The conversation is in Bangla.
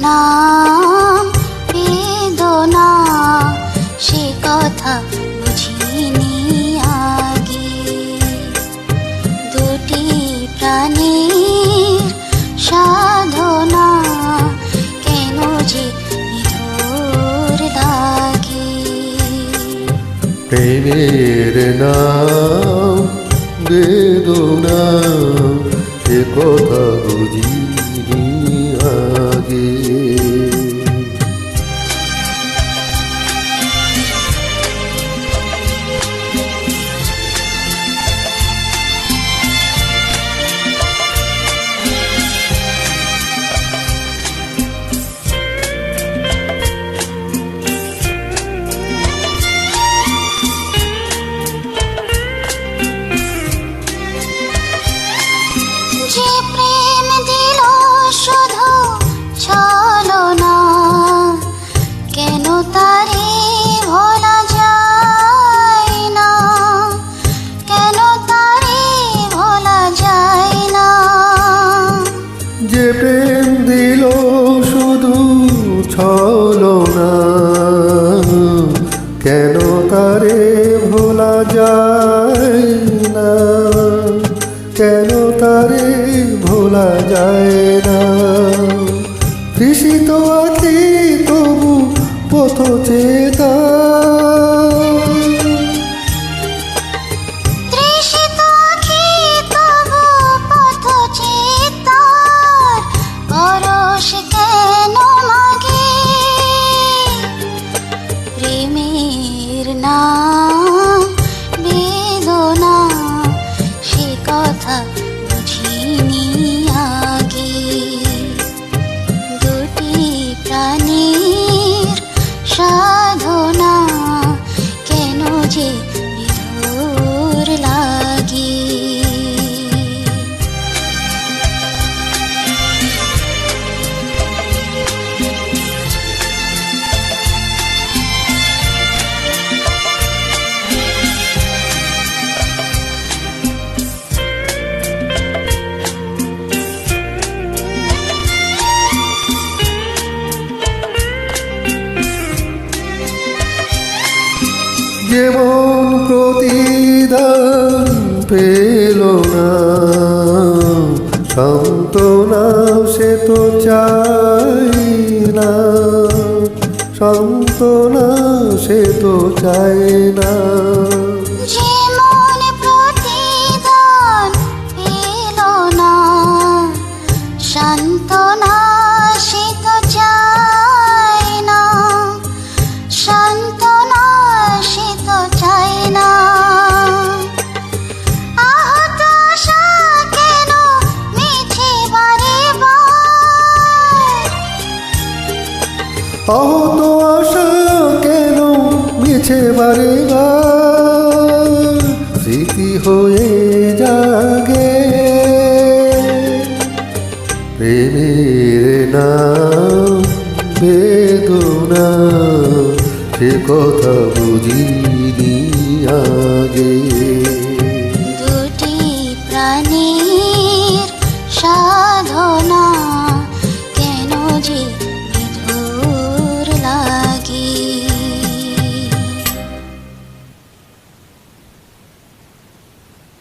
নাম বেদনা, সে কথা বুঝিনি আগে। দুটি প্রাণীর সাধনা, কেন যে নিধুর লাগে। প্রেমের নাম বেদনা, সে কথা বুঝিনি আগে। যে প্রেম দিল শুধু ছলনা, কেন তারে ভোলা যায় না, কেন তারে ভোলা যায় না। যে প্রেম দিল শুধু ছলনা, কেন তারে ভোলা যায় না, কেন তারে ভোলা যায় না। তৃষিত আছি তবু পথ চেতা, তৃষিত আখি তবু পথ চেতার পরশ কেন মাগে। প্রেমের নাম বেদনা, সে কথা বুঝিনি আগে। দুটি প্রাণীর সাধনা, কেন যে বিধুর লাগে। যেমন প্রতিদান পেল না সান্ত্বনা, সে তো চাই না, সান্ত্বনা সে তো চায় না। যেমন প্রতিদান পেল না সান্ত্বনা, সে তো চায় না, সান্ত্বনা সে তো চায় না। আহত আশা কেন মিছে বারে বার, আহত আশা কেন মিছে বারে বার, স্মৃতি হয়ে জাগে। প্রেমের নাম বেদনা, সে কথা বুঝিনি আগে। দুটি প্রাণী